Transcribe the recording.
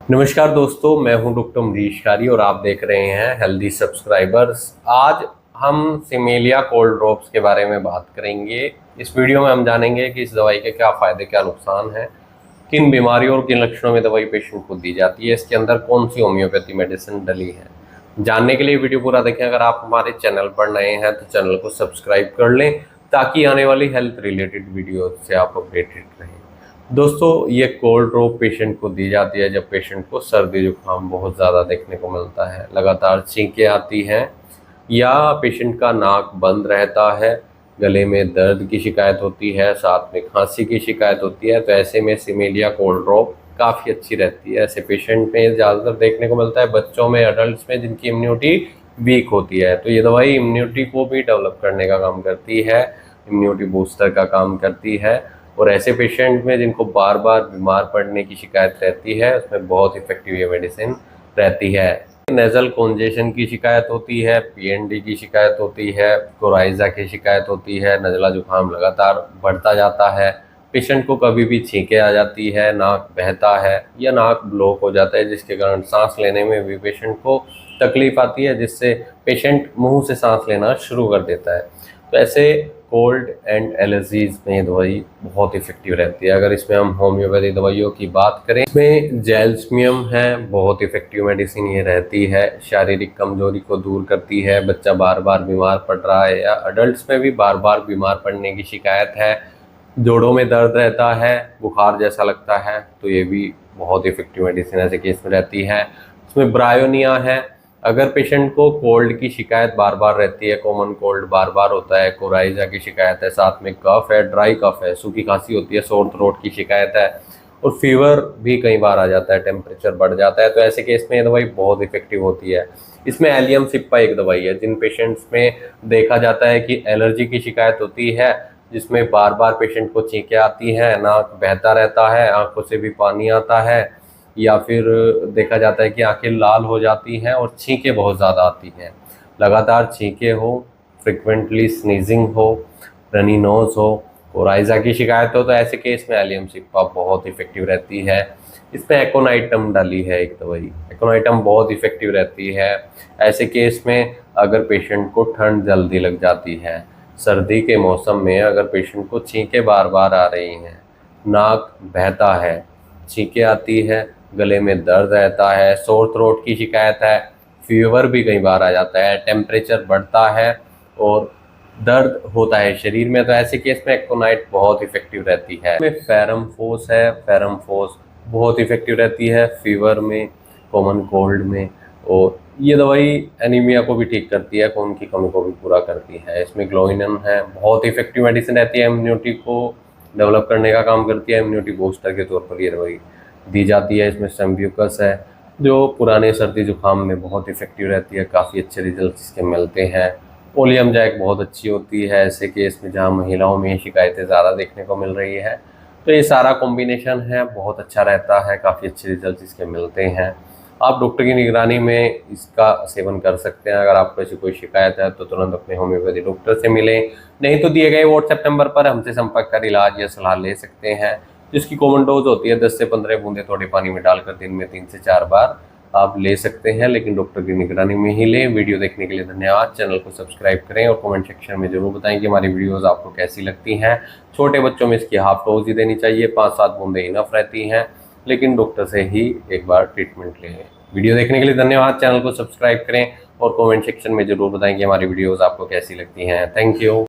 नमस्कार दोस्तों, मैं हूं डॉक्टर अमरीश कारी और आप देख रहे हैं हेल्दी सब्सक्राइबर्स। आज हम सिमेलिया कोल्ड ड्रॉप्स के बारे में बात करेंगे। इस वीडियो में हम जानेंगे कि इस दवाई के क्या फ़ायदे क्या नुकसान हैं, किन बीमारियों और किन लक्षणों में दवाई पेशेंट को दी जाती है, इसके अंदर कौन सी होम्योपैथी मेडिसिन डली है। जानने के लिए वीडियो पूरा देखें। अगर आप हमारे चैनल पर नए हैं तो चैनल को सब्सक्राइब कर लें ताकि आने वाली हेल्थ रिलेटेड वीडियो से आप अपडेटेड रहें। दोस्तों, ये कोल्ड ड्रॉप पेशेंट को दी जाती है जब पेशेंट को सर्दी जुकाम बहुत ज़्यादा देखने को मिलता है, लगातार छींकें आती हैं या पेशेंट का नाक बंद रहता है, गले में दर्द की शिकायत होती है, साथ में खांसी की शिकायत होती है। तो ऐसे में सिमेलिया कोल्ड ड्रॉप काफ़ी अच्छी रहती है। ऐसे पेशेंट में ज़्यादातर देखने को मिलता है बच्चों में, अडल्ट में जिनकी इम्यूनिटी वीक होती है। तो ये दवाई इम्यूनिटी को भी डेवलप करने का काम करती है, इम्यूनिटी बूस्टर का काम करती है। और ऐसे पेशेंट में जिनको बार बार बीमार पड़ने की शिकायत रहती है, उसमें बहुत इफेक्टिव ये मेडिसिन रहती है। नेज़ल कॉन्जेशन की शिकायत होती है, पीएनडी की शिकायत होती है, कोराइजा की शिकायत होती है, नज़ला जुकाम लगातार बढ़ता जाता है, पेशेंट को कभी भी छींकें आ जाती है, नाक बहता है या नाक ब्लॉक हो जाता है, जिसके कारण सांस लेने में भी पेशेंट को तकलीफ आती है, जिससे पेशेंट मुंह से सांस लेना शुरू कर देता है। तो ऐसे कोल्ड एंड एलर्जीज में ये दवाई बहुत इफेक्टिव रहती है। अगर इसमें हम होम्योपैथी दवाइयों की बात करें, इसमें जेल्समियम है, बहुत इफेक्टिव मेडिसिन ये रहती है, शारीरिक कमजोरी को दूर करती है। बच्चा बार बार बीमार पड़ रहा है या अडल्ट में भी बार बार बीमार पड़ने की शिकायत है, जोड़ों में दर्द रहता है, बुखार जैसा लगता है, तो ये भी बहुत इफेक्टिव मेडिसिन ऐसे केस में रहती है। इसमें ब्रायोनिया है। अगर पेशेंट को कोल्ड की शिकायत बार बार रहती है, कॉमन कोल्ड बार बार होता है, कोराइजा की शिकायत है, साथ में कफ है, ड्राई कफ है, सूखी खांसी होती है, सोर थ्रोट की शिकायत है और फीवर भी कई बार आ जाता है, टेम्परेचर बढ़ जाता है, तो ऐसे केस में ये दवाई बहुत इफेक्टिव होती है। इसमें एलियम सिप्पा एक दवाई है। जिन पेशेंट्स में देखा जाता है कि एलर्जी की शिकायत होती है, जिसमें बार बार पेशेंट को छींकें आती हैं, नाक बहता रहता है, आंखों से भी पानी आता है, या फिर देखा जाता है कि आंखें लाल हो जाती हैं और छींकें बहुत ज़्यादा आती हैं, लगातार छींकें हो, फ्रिक्वेंटली स्नीजिंग हो, रनी नोज हो, कोराइजा की शिकायत हो, तो ऐसे केस में एलियम सिप्पा बहुत इफेक्टिव रहती है। इसमें एकोनाइटम डाली है एक दवाई, एकोनाइटम बहुत इफेक्टिव रहती है। ऐसे केस में अगर पेशेंट को ठंड जल्दी लग जाती है, सर्दी के मौसम में अगर पेशेंट को छींकें बार बार आ रही हैं, नाक बहता है, छींकें आती है, गले में दर्द रहता है, सोर थ्रोट की शिकायत है, फीवर भी कई बार आ जाता है, टेम्परेचर बढ़ता है और दर्द होता है शरीर में, तो ऐसे केस में एक्कोनाइट बहुत इफेक्टिव रहती है। इसमें फेरम फोस है, फेरम फोस बहुत इफेक्टिव रहती है फीवर में, कॉमन कोल्ड में, और ये दवाई एनीमिया को भी ठीक करती है, खून की कमी को भी पूरा करती है। इसमें ग्लोइनम है, बहुत इफेक्टिव मेडिसिन रहती है, इम्यूनिटी को डेवलप करने का काम करती है, इम्यूनिटी बूस्टर के तौर पर ये दवाई दी जाती है। इसमें सेम्ब्यूकस है, जो पुराने सर्दी जुकाम में बहुत इफेक्टिव रहती है, काफ़ी अच्छे रिजल्ट इसके मिलते हैं। ओलियम जैक बहुत अच्छी होती है ऐसे केस में जहाँ महिलाओं में शिकायतें ज़्यादा देखने को मिल रही है, तो ये सारा कॉम्बिनेशन है, बहुत अच्छा रहता है, काफ़ी अच्छे रिजल्ट इसके मिलते हैं। आप डॉक्टर की निगरानी में इसका सेवन कर सकते हैं। अगर आपको ऐसी कोई शिकायत है तो तुरंत अपने होम्योपैथी डॉक्टर से मिलें, नहीं तो दिए गए व्हाट्सएप नंबर पर हमसे संपर्क कर इलाज या सलाह ले सकते हैं। जिसकी कॉमन डोज होती है 10 से 15 बूंदे थोड़े पानी में डालकर दिन में 3 से 4 बार आप ले सकते हैं, लेकिन डॉक्टर की निगरानी में ही लें। वीडियो देखने के लिए धन्यवाद। चैनल को सब्सक्राइब करें और कमेंट सेक्शन में जरूर बताएं कि हमारी वीडियोस आपको कैसी लगती हैं। छोटे बच्चों में इसकी हाफ डोज ही देनी चाहिए, 5-7 बूंदे इनफ रहती हैं, लेकिन डॉक्टर से ही एक बार ट्रीटमेंट लें। वीडियो देखने के लिए धन्यवाद। चैनल को सब्सक्राइब करें और कमेंट सेक्शन में जरूर बताएं कि हमारी वीडियोस आपको कैसी लगती हैं। Thank you.